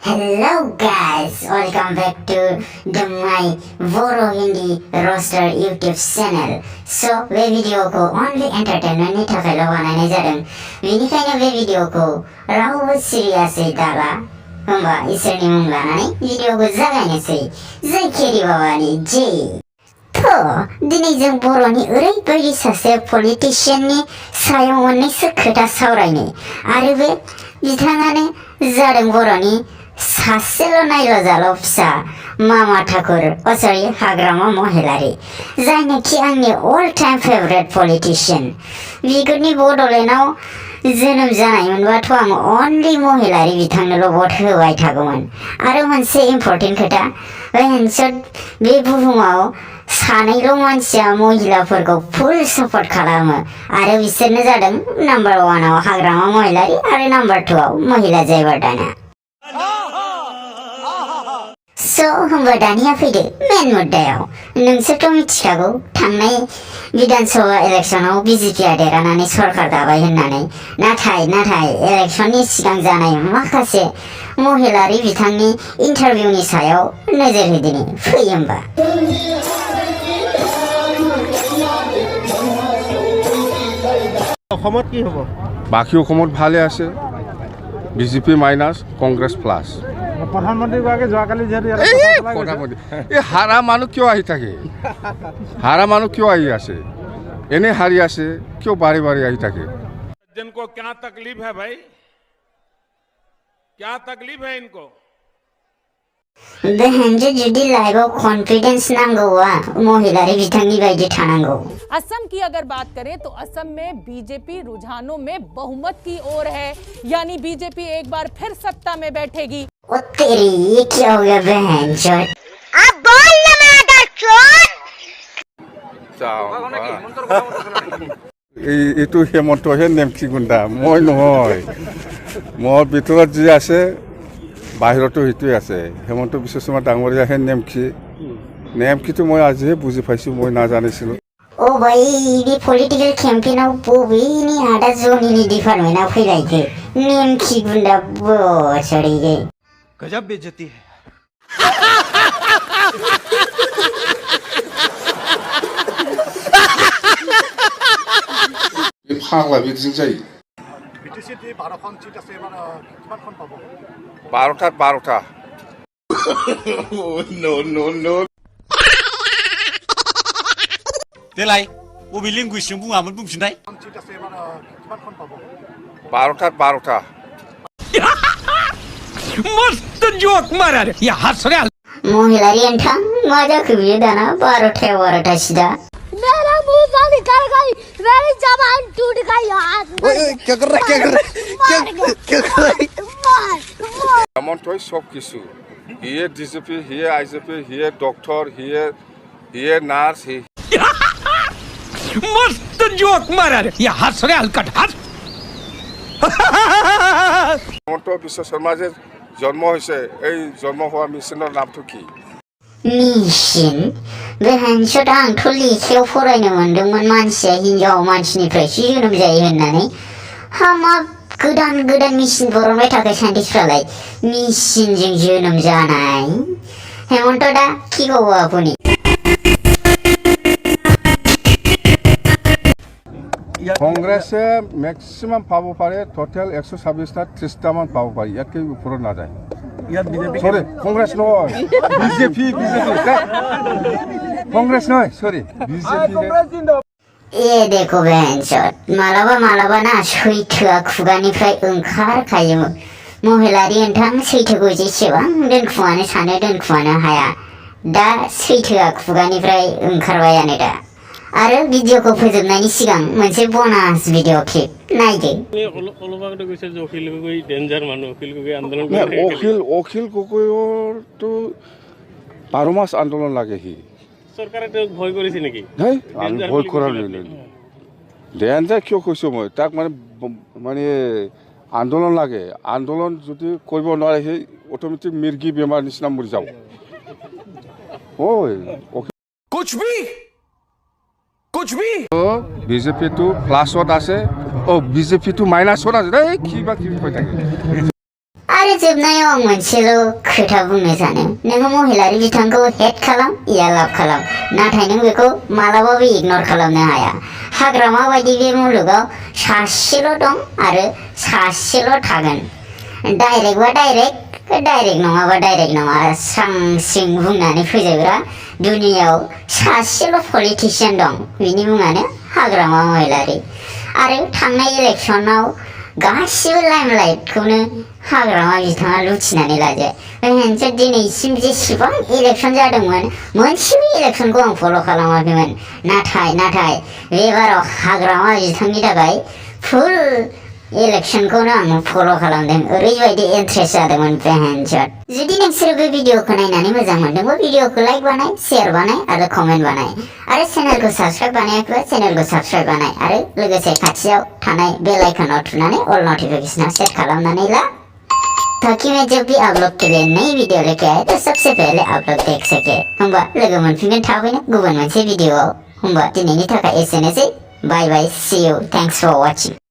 Hello guys, welcome back to my Voro Hindi Roaster YouTube channel. So, we video ko only entertainment ni थाखाय लगायनाय जादों. बेनिखायनो बे भिडिअखौ रावबो सिरियासै दाला। होमबा इसोरनि मुं लानानै भिडिअखौ जागायनोसै। जय खेरि बाबानि जय। दिनै जों बर'नि ओरैबायदि सासे पलिटिशियाननि सायाव मोननैसो खोथा सावरायनो आरो बे बिथाङानो जादों बर'नि सासेल' नायल' जाल' फिसा मामा ठाकुर हाग्रामा महिलारि जायनोखि आंनि अल टाइम फेभरेट पलिटिशियान। बिगुरनि बड'लेण्डआव जोनोम जानायमोनबाथ' आं अनलि महिलारि बिथांनोल' भट होबाय थागौमोन। आरो मोनसे इम्पर्टेन्ट खोथा, बे बुहुमाव सानैल' मानसिया महिलाफोरखौ फुल सापर्ट खालामो आरो बिसोरनो जादों नाम्बार 1आव हाग्रामा महिलारि आरो नाम्बार 2आव महिला जयवर्धना। होमबा दानिया फैदो मेन मुद्दायाव। नोंसोरथ' मिथिखागौ थांनाय विधानसभा इलेक्शनाव बिजेपिआ देरहानानै सरकार दाबाय होननानै। नाथाय इलेक्शननि सिगां जानाय माखासे महिलारि बिथांनि इन्टारभिउनि सायाव नोजोर होदिनि। फै होमबा। অসমত কি হ'ব? বাকী অসমত ভালে আছে, বিজেপি মাইনাছ কংগ্ৰেছ প্লাছ। প্ৰধানমন্ত্ৰীগৰাকী যোৱাকালি যিহেতু এই হাৰা মানুহ কিয় আহি থাকে? হাৰা মানুহ কিয় আহি আছে? এনে হাৰি আছে কিয় বাৰে বাৰে আহি থাকে? जिनको क्या तकलीफ है भाई, क्या तकलीफ है इनको? जुदि लाइफआव कॉन्फिडेंस नांगौआ महिलारि बिथांनि बायदि थानांगौ। असम की अगर बात करें तो असम में बीजेपी रुझानों में बहुमत की ओर है, यानी बीजेपी एक बार फिर सत्ता में बैठेगी। ओ तेरी, ये क्या हो गया बहनचोद? अब बोल ना मेरा चोद। এইটো হেমন্তহে নেমকি গুণ্ডা, মই নহয়। মোৰ ভিতৰত যি আছে বাহিৰতো সেইটোৱে আছে। হেমন্ত বিশ্ব শৰ্মা ডাঙৰীয়াহে নেমকিটো মই আজিহে বুজি পাইছোঁ, মই নাজানিছিলোঁ। ओ भाई, बे पॉलिटिकल कैंपेनाव बबेनि आदा जनिनि डिपार्टमेन्टआव फैलायखो? नेमखि गुन्दा बोसोरैगै। गजब बेइज्जती है। बे फाग्ला बिदिजों जायो। বিটিচিত 12খন সিট আছে, এবাৰ কিমানখন পাব? 12টাত 12টা। देलाय बबे लेंगुवेजजों बुङामोन बुंफिननाय? সিট আছে, এবাৰ কিমানখন পাব? 12টাত 12টা। मस्त जोक मारा रे या हंस रे। महिलारि नोंथां, मा जाखो बियो दाना 12टायाव 12टा सिदा? मेरा मुंह से निकल गई, मेरी जबान टूट गई यार। क्या कर रहा है? হেমন্তই সব কিছু। হিয়ে ডিজিপি, হিয়ে আইজিপি, হিয়ে ডক্টর, হিয়ে নার্স। मस्त जोक मारा रे या हंस रे हलकट हंस। হেমন্ত বিশ্ব শৰ্মা যে জন্ম হৈছে, এই জন্ম হোৱা মিছনৰ নামটো কি? मिसिन? बहनचोद, आंथ' लेखायाव फरायनो मोन्दोंमोन मानसिया हिनजाव मानसिनिफ्रायसो जोनोम जायो होननानै। मा गोदान मिसिन बरनबाय थाखो साइन्टिस्टफ्रालाय? मिसिनजों जोनोम जानाय? हेमন্ত दा কি কব আপুনি? কংগ্ৰেছে মেক্সিমাম পাব পাৰে, টোটেল 126টা 30টামান পাব পাৰি, ইয়াতকৈ ওপৰত নাযায়। ইয়াত বিজেপি সরি, কংগ্রেস নয়, বিজেপি। কংগ্রেস নয়, সরি, বিজেপি। ए देखो बहनचोद, मालाबा ना सैथोआ खुगानिफ्राय ओंखारखायो। महिलारि नोंथां, सैथोखौ जेसेबां दोनखुमानो सानो दोनखुमानो हाया। दा सैथोआ खुगानिफ्राय ओंखारबायानो दा। आरो भिडिअखौ फोजोबनायनि सिगां मोनसे बोनास भिडिअ क्लिप नायदो। অখিল গগৈৰতো 12 মাস আন্দোলন লাগে। চৰকাৰে তেওঁক ভয় কৰিছে নেকি? আমি ভয় কৰাৰ ডেঞ্জাৰ কিয় কৈছোঁ মই তাক, মানে আন্দোলন লাগে। আন্দোলন যদি কৰিব নোৱাৰে, সেই অট'মেটিক মিৰ্গী বেমাৰ নিচিনা মৰি যাব। कुछ भी বিজেপিটো প্লাছত আছে, বিজেপিটো মাইনাছত আছে। কিবা কিবি কৈ থাকে। आरो जोबनायाव आं मोनसेल' खोथा बुंनो सानो नोङो महिलारि बिथांखौ हेट खालाम या लाभ खालाम नाथाय नों बेखौ मालाबाबो इगनर खालामनो हाया हाग्रामा बायदि बे मुलुगाव सासेल' दं आरो सासेल' थागोन डाइरेक्ट बा डाइरेक्ट नङाबा डाइरेक्ट नङा स्रां स्रिं बुंनानै फोजोबग्रा दुनियाव सासेल' पलिटिशियान दं बिनि मुङानो हाग्रामा महिलारि आरो थांनाय इलेक्सनाव गासिबो लाइमलाइटखौनो हाग्रामा बिथाङा लुथिनानै लाजोबबाय मोनसे दिनैसिम जेसेबां इलेक्सन जादोंमोन मोनसेबो इलेक्सनखौ आं फल' खालामाखैमोन नाथाय बेबाराव हाग्रामा बिथांनि थाखाय फुल इलेक्सनखौनो आं फल' खालामदों ओरैबायदि इन्ट्रेस्ट जादोंमोन बेहेनजट जुदि नोंसोर बे भिडिअखौ नायनानै मोजां मोनदोंबा भिडिअखौ लाइक बानाय शेयार बानाय आरो कमेन्ट बानाय आरो चेनेलखौ साबस्क्राइब बानायाखैबा चेनेलखौ साबस्क्राइब बानाय आरो लोगोसे खाथियाव थानाय बेल आइकनाव थुनानै अल नोटिफिकेशनाव सेट खालामनानै ला ताकि मैं जब भी अपलोड के लिए नई वीडियो लेके आए तो सबसे पहले आप लोग देख सके होमबा लोगो मोनफिनगोन थाबैनो गुबुन मोनसे भिडिअआव होमबा दिनैनि थाखाय एसेनोसै bye bye see you thanks for watching